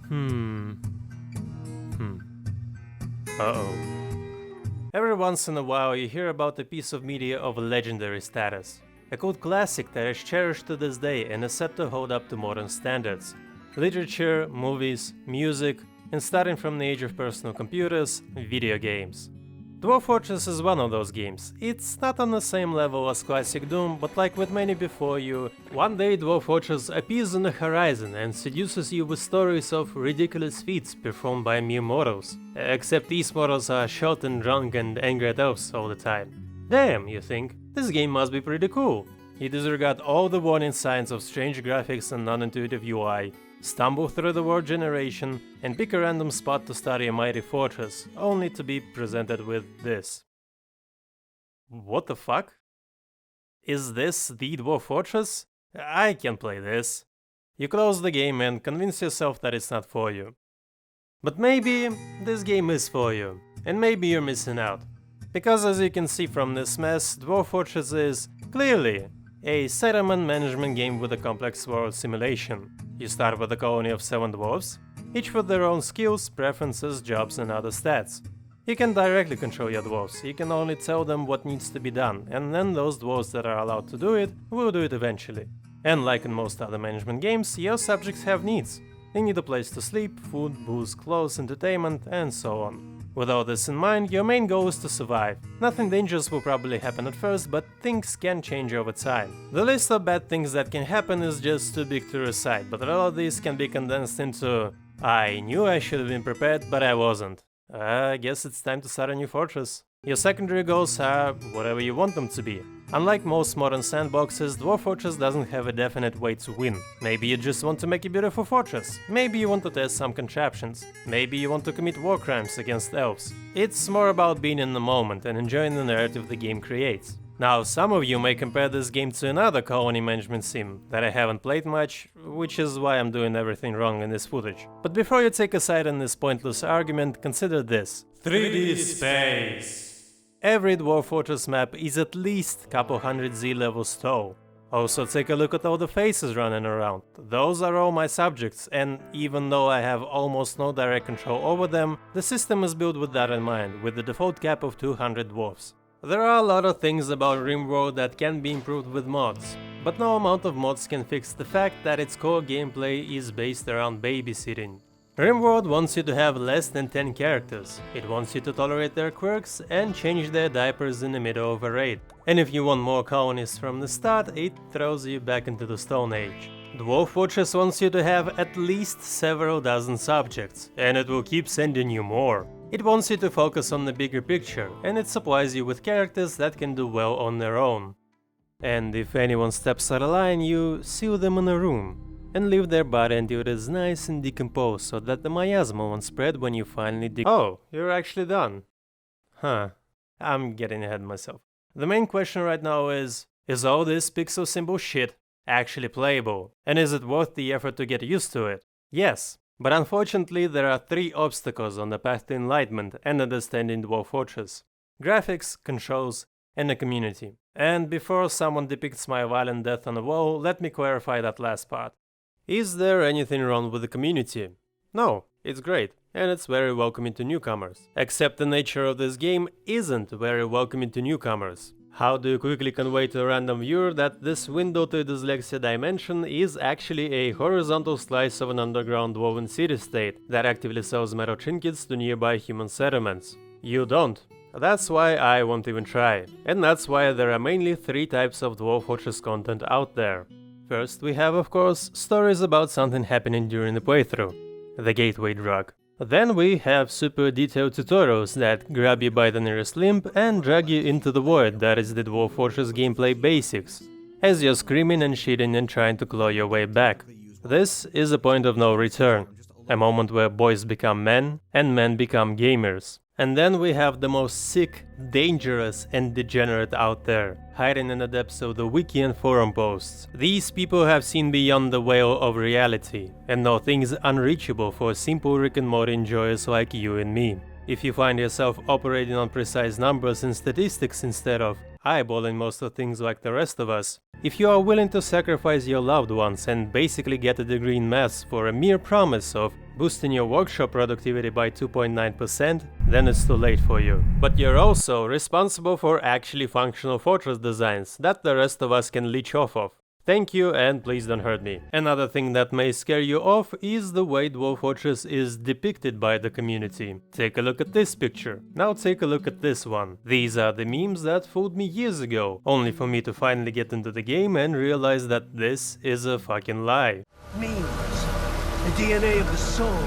Hmm. Uh-oh. Every once in a while you hear about a piece of media of legendary status. A cult classic that is cherished to this day and is set to hold up to modern standards. Literature, movies, music, and starting from the age of personal computers, video games. Dwarf Fortress is one of those games. It's not on the same level as classic Doom, but like with many before you, one day Dwarf Fortress appears on the horizon and seduces you with stories of ridiculous feats performed by mere mortals. Except these mortals are short and drunk and angry at elves all the time. Damn, you think, this game must be pretty cool. You disregard all the warning signs of strange graphics and non-intuitive UI, stumble through the word generation, and pick a random spot to study a mighty fortress, only to be presented with this. What the fuck? Is this the Dwarf Fortress? I can't play this. You close the game and convince yourself that it's not for you. But maybe this game is for you, and maybe you're missing out. Because as you can see from this mess, Dwarf Fortress is, clearly, a settlement management game with a complex world simulation. You start with a colony of 7 dwarves, each with their own skills, preferences, jobs and other stats. You can directly control your dwarves, you can only tell them what needs to be done, and then those dwarves that are allowed to do it will do it eventually. And like in most other management games, your subjects have needs. They need a place to sleep, food, booze, clothes, entertainment, and so on. With all this in mind, your main goal is to survive. Nothing dangerous will probably happen at first, but things can change over time. The list of bad things that can happen is just too big to recite, but all of these can be condensed into I knew I should have been prepared, but I wasn't. I guess it's time to start a new fortress. Your secondary goals are whatever you want them to be. Unlike most modern sandboxes, Dwarf Fortress doesn't have a definite way to win. Maybe you just want to make a beautiful fortress. Maybe you want to test some contraptions. Maybe you want to commit war crimes against elves. It's more about being in the moment and enjoying the narrative the game creates. Now, some of you may compare this game to another colony management sim that I haven't played much, which is why I'm doing everything wrong in this footage. But before you take a side in this pointless argument, consider this. 3D space! Every Dwarf Fortress map is at least couple hundred Z levels tall. Also take a look at all the faces running around. Those are all my subjects, and even though I have almost no direct control over them, the system is built with that in mind, with the default cap of 200 dwarfs. There are a lot of things about RimWorld that can be improved with mods, but no amount of mods can fix the fact that its core gameplay is based around babysitting. RimWorld wants you to have less than 10 characters, it wants you to tolerate their quirks and change their diapers in the middle of a raid. And if you want more colonies from the start, it throws you back into the Stone Age. Dwarf Fortress wants you to have at least several dozen subjects, and it will keep sending you more. It wants you to focus on the bigger picture, and it supplies you with characters that can do well on their own. And if anyone steps out of line, you seal them in a room and leave their body until it is nice and decomposed so that the miasma won't spread when you finally Oh, you're actually done. Huh. I'm getting ahead of myself. The main question right now is all this pixel symbol shit actually playable? And is it worth the effort to get used to it? Yes, but unfortunately there are 3 obstacles on the path to enlightenment and understanding Dwarf Fortress. Graphics, controls, and the community. And before someone depicts my violent death on the wall, let me clarify that last part. Is there anything wrong with the community? No, it's great, and it's very welcoming to newcomers. Except the nature of this game isn't very welcoming to newcomers. How do you quickly convey to a random viewer that this window to dyslexia dimension is actually a horizontal slice of an underground woven city-state that actively sells metal trinkets to nearby human settlements? You don't. That's why I won't even try. And that's why there are mainly 3 types of Dwarf Fortress content out there. First, we have, of course, stories about something happening during the playthrough, the gateway drug. Then we have super detailed tutorials that grab you by the nearest limb and drag you into the void that is the Dwarf Fortress gameplay basics, as you're screaming and shitting and trying to claw your way back. This is a point of no return, a moment where boys become men and men become gamers. And then we have the most sick, dangerous and degenerate out there, hiding in the depths of the wiki and forum posts. These people have seen beyond the veil of reality, and know things unreachable for simple Rick and Morty enjoyers like you and me. If you find yourself operating on precise numbers and statistics instead of eyeballing most of things like the rest of us, if you are willing to sacrifice your loved ones and basically get a degree in maths for a mere promise of boosting your workshop productivity by 2.9%, then it's too late for you. But you're also responsible for actually functional fortress designs that the rest of us can leech off of. Thank you, and please don't hurt me. Another thing that may scare you off is the way Dwarf Fortress is depicted by the community. Take a look at this picture. Now take a look at this one. These are the memes that fooled me years ago, only for me to finally get into the game and realize that this is a fucking lie. Memes. The DNA of the soul.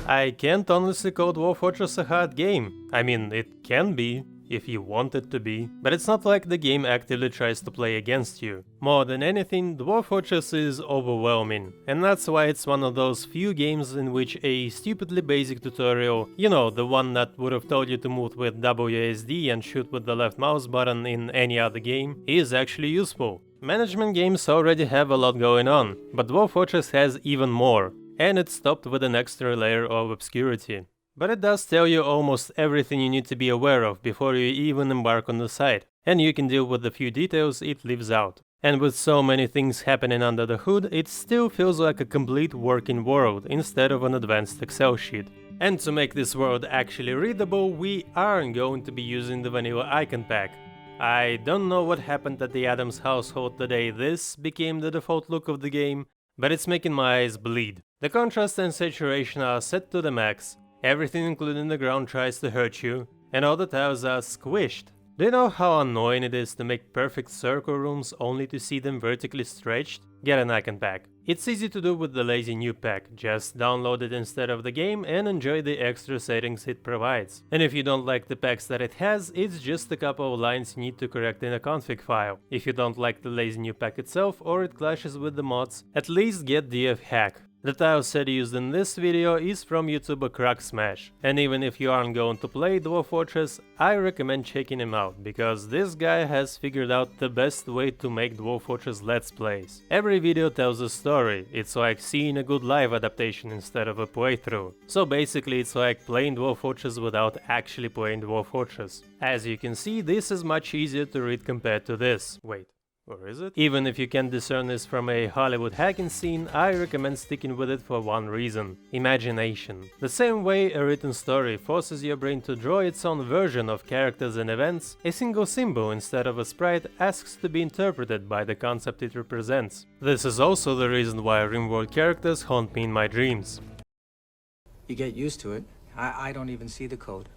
I can't honestly call Dwarf Fortress a hard game. I mean, it can be, if you want it to be, but it's not like the game actively tries to play against you. More than anything, Dwarf Fortress is overwhelming, and that's why it's one of those few games in which a stupidly basic tutorial, you know, the one that would have told you to move with WASD and shoot with the left mouse button in any other game, is actually useful. Management games already have a lot going on, but Dwarf Fortress has even more, and it's topped with an extra layer of obscurity. But it does tell you almost everything you need to be aware of before you even embark on the site, and you can deal with the few details it leaves out. And with so many things happening under the hood, it still feels like a complete working world instead of an advanced Excel sheet. And to make this world actually readable, we aren't going to be using the vanilla icon pack. I don't know what happened at the Addams household the day this became the default look of the game, but it's making my eyes bleed. The contrast and saturation are set to the max. Everything including the ground tries to hurt you, and all the tiles are squished. Do you know how annoying it is to make perfect circle rooms only to see them vertically stretched? Get an icon pack. It's easy to do with the lazy new pack, just download it instead of the game and enjoy the extra settings it provides. And if you don't like the packs that it has, it's just a couple of lines you need to correct in a config file. If you don't like the lazy new pack itself or it clashes with the mods, at least get DF hack. The tile set used in this video is from YouTuber Crack Smash, and even if you aren't going to play Dwarf Fortress, I recommend checking him out, because this guy has figured out the best way to make Dwarf Fortress Let's Plays. Every video tells a story, it's like seeing a good live adaptation instead of a playthrough. So basically it's like playing Dwarf Fortress without actually playing Dwarf Fortress. As you can see, this is much easier to read compared to this. Wait. Or is it? Even if you can discern this from a Hollywood hacking scene, I recommend sticking with it for one reason: imagination. The same way a written story forces your brain to draw its own version of characters and events, a single symbol instead of a sprite asks to be interpreted by the concept it represents. This is also the reason why RimWorld characters haunt me in my dreams. You get used to it. I don't even see the code.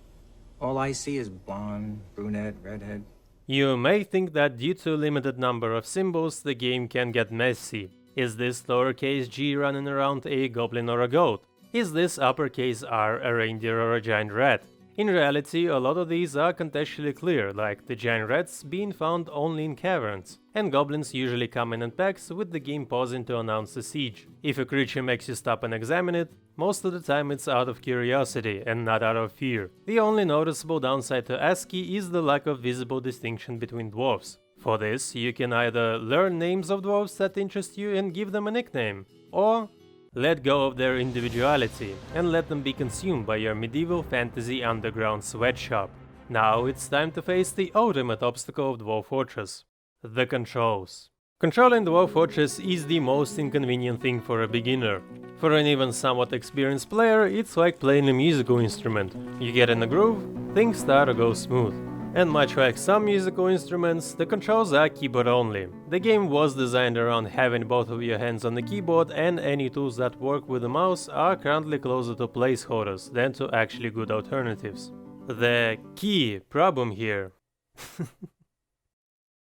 All I see is blonde, brunette, redhead. You may think that due to a limited number of symbols, the game can get messy. Is this lowercase g running around a goblin or a goat? Is this uppercase R a reindeer or a giant rat? In reality, a lot of these are contextually clear, like the giant rats being found only in caverns, and goblins usually come in packs with the game pausing to announce the siege. If a creature makes you stop and examine it, most of the time it's out of curiosity and not out of fear. The only noticeable downside to ASCII is the lack of visible distinction between dwarves. For this, you can either learn names of dwarves that interest you and give them a nickname, or let go of their individuality and let them be consumed by your medieval fantasy underground sweatshop. Now it's time to face the ultimate obstacle of Dwarf Fortress: the controls. Controlling Dwarf Fortress is the most inconvenient thing for a beginner. For an even somewhat experienced player, it's like playing a musical instrument. You get in a groove, things start to go smooth. And much like some musical instruments, the controls are keyboard only. The game was designed around having both of your hands on the keyboard, and any tools that work with the mouse are currently closer to placeholders than to actually good alternatives. The key problem here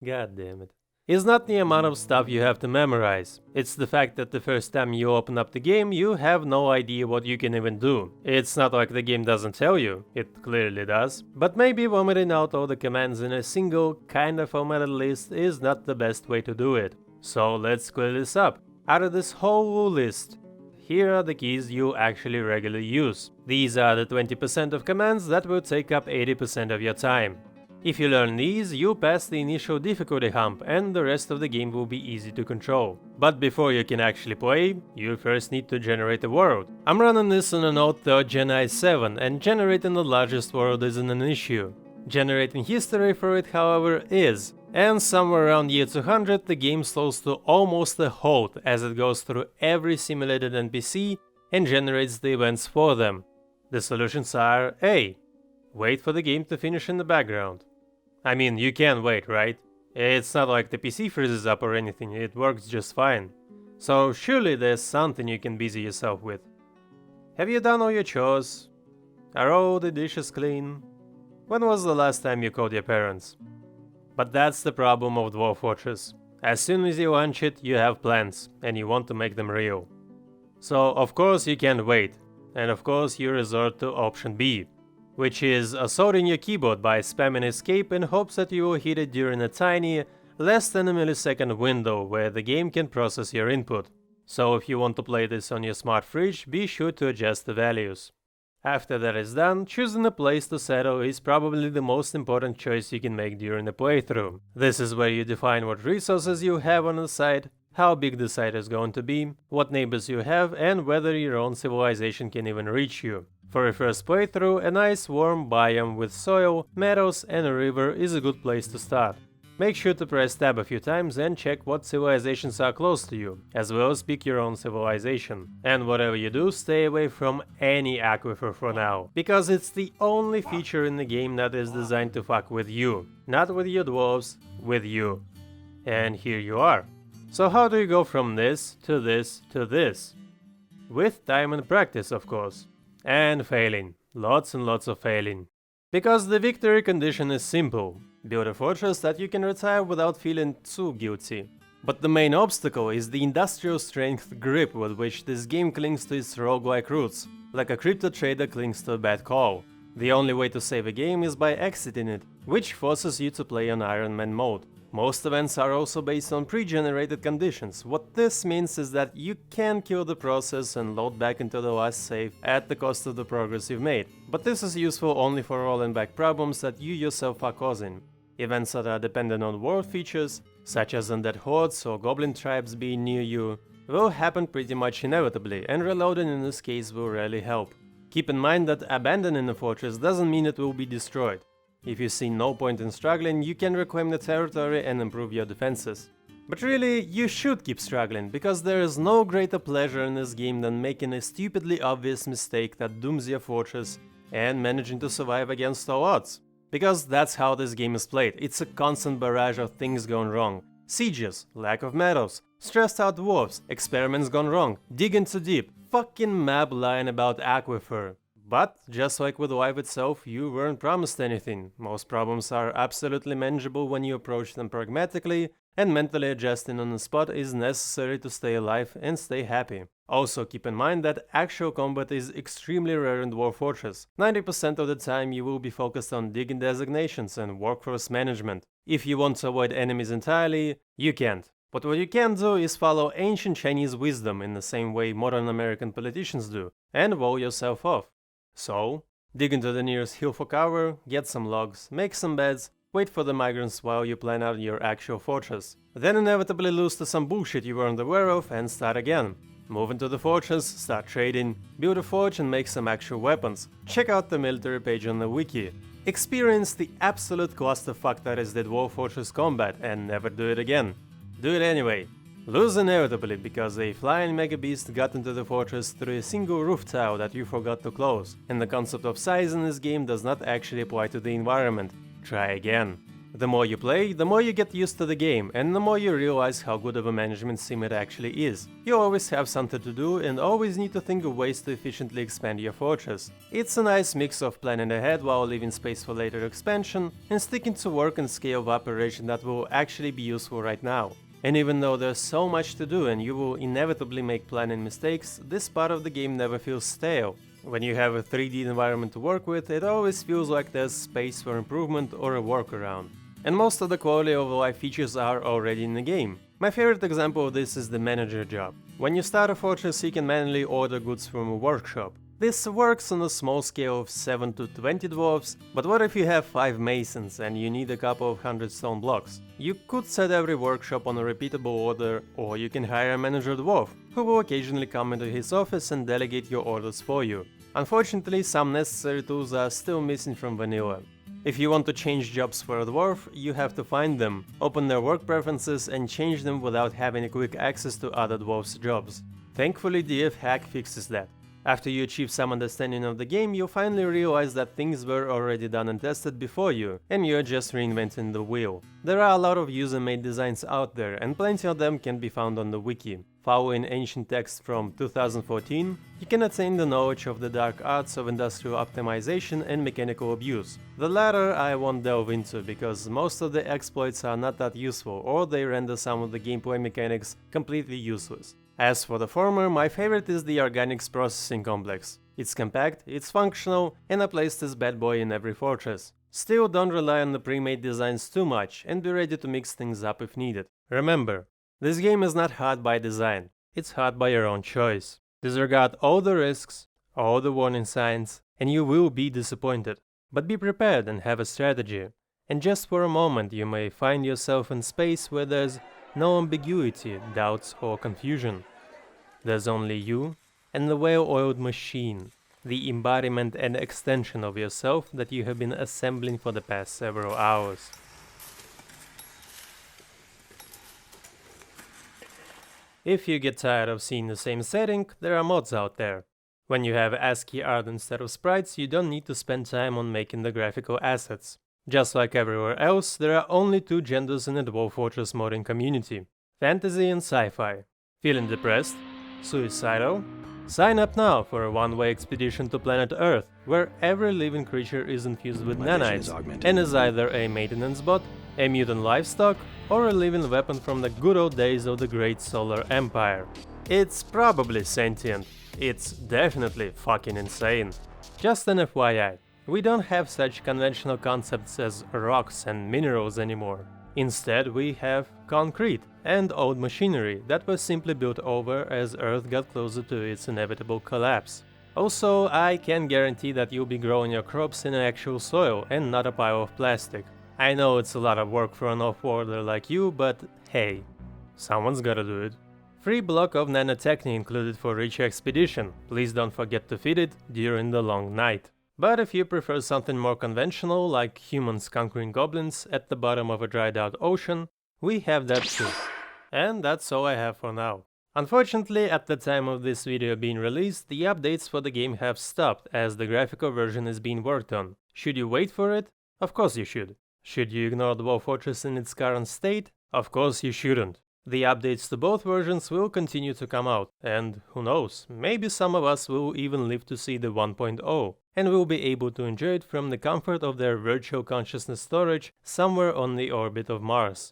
God damn it. Is not the amount of stuff you have to memorize. It's the fact that the first time you open up the game, you have no idea what you can even do. It's not like the game doesn't tell you, it clearly does, but maybe vomiting out all the commands in a single, kinda formatted list is not the best way to do it. So let's clear this up. Out of this whole list, here are the keys you actually regularly use. These are the 20% of commands that will take up 80% of your time. If you learn these, you'll pass the initial difficulty hump and the rest of the game will be easy to control. But before you can actually play, you first need to generate a world. I'm running this on an old 3rd Gen i7 and generating the largest world isn't an issue. Generating history for it, however, is. And somewhere around year 200 the game slows to almost a halt as it goes through every simulated NPC and generates the events for them. The solutions are A. Wait for the game to finish in the background. I mean, you can wait, right? It's not like the PC freezes up or anything, it works just fine. So surely there's something you can busy yourself with. Have you done all your chores? Are all the dishes clean? When was the last time you called your parents? But that's the problem of Dwarf Fortress. As soon as you launch it, you have plans, and you want to make them real. So of course you can't wait, and of course you resort to option B, which is assaulting your keyboard by spamming escape in hopes that you will hit it during a tiny, less than a millisecond window where the game can process your input. So if you want to play this on your smart fridge, be sure to adjust the values. After that is done, choosing a place to settle is probably the most important choice you can make during the playthrough. This is where you define what resources you have on the site, how big the site is going to be, what neighbors you have, and whether your own civilization can even reach you. For a first playthrough, a nice warm biome with soil, meadows, and a river is a good place to start. Make sure to press tab a few times and check what civilizations are close to you, as well as pick your own civilization. And whatever you do, stay away from any aquifer for now, because it's the only feature in the game that is designed to fuck with you. Not with your dwarves, with you. And here you are. So how do you go from this to this to this? With time and practice, of course. And failing. Lots and lots of failing. Because the victory condition is simple. Build a fortress that you can retire without feeling too guilty. But the main obstacle is the industrial strength grip with which this game clings to its roguelike roots, like a crypto trader clings to a bad call. The only way to save a game is by exiting it, which forces you to play on Iron Man mode. Most events are also based on pre-generated conditions. What this means is that you can kill the process and load back into the last save at the cost of the progress you've made. But this is useful only for rolling back problems that you yourself are causing. Events that are dependent on world features, such as undead hordes or goblin tribes being near you, will happen pretty much inevitably, and reloading in this case will rarely help. Keep in mind that abandoning a fortress doesn't mean it will be destroyed. If you see no point in struggling, you can reclaim the territory and improve your defenses. But really, you should keep struggling, because there is no greater pleasure in this game than making a stupidly obvious mistake that dooms your fortress and managing to survive against all odds. Because that's how this game is played. It's a constant barrage of things going wrong. Sieges, lack of metals, stressed out dwarves, experiments gone wrong, digging too deep, fucking map lying about aquifer. But, just like with life itself, you weren't promised anything. Most problems are absolutely manageable when you approach them pragmatically, and mentally adjusting on the spot is necessary to stay alive and stay happy. Also keep in mind that actual combat is extremely rare in Dwarf Fortress. 90% of the time you will be focused on digging designations and workforce management. If you want to avoid enemies entirely, you can't. But what you can do is follow ancient Chinese wisdom in the same way modern American politicians do, and wall yourself off. So, dig into the nearest hill for cover, get some logs, make some beds, wait for the migrants while you plan out your actual fortress. Then inevitably lose to some bullshit you weren't aware of and start again. Move into the fortress, start trading, build a forge and make some actual weapons. Check out the military page on the wiki. Experience the absolute clusterfuck that is the Dwarf Fortress combat and never do it again. Do it anyway. Lose inevitably because a flying mega beast got into the fortress through a single roof tile that you forgot to close, and the concept of size in this game does not actually apply to the environment. Try again. The more you play, the more you get used to the game, and the more you realize how good of a management sim it actually is. You always have something to do and always need to think of ways to efficiently expand your fortress. It's a nice mix of planning ahead while leaving space for later expansion, and sticking to work and scale of operation that will actually be useful right now. And even though there's so much to do and you will inevitably make planning mistakes, this part of the game never feels stale. When you have a 3D environment to work with, it always feels like there's space for improvement or a workaround. And most of the quality of life features are already in the game. My favorite example of this is the manager job. When you start a fortress, you can manually order goods from a workshop. This works on a small scale of 7 to 20 dwarves, but what if you have 5 masons and you need a couple of hundred stone blocks? You could set every workshop on a repeatable order, or you can hire a manager dwarf, who will occasionally come into his office and delegate your orders for you. Unfortunately, some necessary tools are still missing from vanilla. If you want to change jobs for a dwarf, you have to find them, open their work preferences and change them without having quick access to other dwarfs' jobs. Thankfully, DF Hack fixes that. After you achieve some understanding of the game, you finally realize that things were already done and tested before you, and you're just reinventing the wheel. There are a lot of user-made designs out there, and plenty of them can be found on the wiki. Following ancient texts from 2014, you can attain the knowledge of the dark arts of industrial optimization and mechanical abuse. The latter I won't delve into, because most of the exploits are not that useful, or they render some of the gameplay mechanics completely useless. As for the former, my favorite is the Organics Processing Complex. It's compact, it's functional, and I placed this bad boy in every fortress. Still, don't rely on the pre-made designs too much, and be ready to mix things up if needed. Remember, this game is not hard by design, it's hard by your own choice. Disregard all the risks, all the warning signs, and you will be disappointed. But be prepared and have a strategy. And just for a moment you may find yourself in space where there's no ambiguity, doubts, or confusion. There's only you and the well-oiled machine, the embodiment and extension of yourself that you have been assembling for the past several hours. If you get tired of seeing the same setting, there are mods out there. When you have ASCII art instead of sprites, you don't need to spend time on making the graphical assets. Just like everywhere else, there are only two genders in the Dwarf Fortress modding community: fantasy and sci-fi. Feeling depressed? Suicidal? Sign up now for a one-way expedition to planet Earth, where every living creature is infused with nanites and is either a maintenance bot, a mutant livestock, or a living weapon from the good old days of the Great Solar Empire. It's probably sentient. It's definitely fucking insane. Just an FYI. We don't have such conventional concepts as rocks and minerals anymore. Instead, we have concrete and old machinery that was simply built over as Earth got closer to its inevitable collapse. Also, I can guarantee that you'll be growing your crops in actual soil and not a pile of plastic. I know it's a lot of work for an off-worlder like you, but hey, someone's gotta do it. Free block of nanotechny included for each expedition. Please don't forget to feed it during the long night. But if you prefer something more conventional, like humans conquering goblins at the bottom of a dried out ocean, we have that too. And that's all I have for now. Unfortunately, at the time of this video being released, the updates for the game have stopped as the graphical version is being worked on. Should you wait for it? Of course you should. Should you ignore Dwarf Fortress in its current state? Of course you shouldn't. The updates to both versions will continue to come out, and who knows, maybe some of us will even live to see the 1.0, and will be able to enjoy it from the comfort of their virtual consciousness storage somewhere on the orbit of Mars.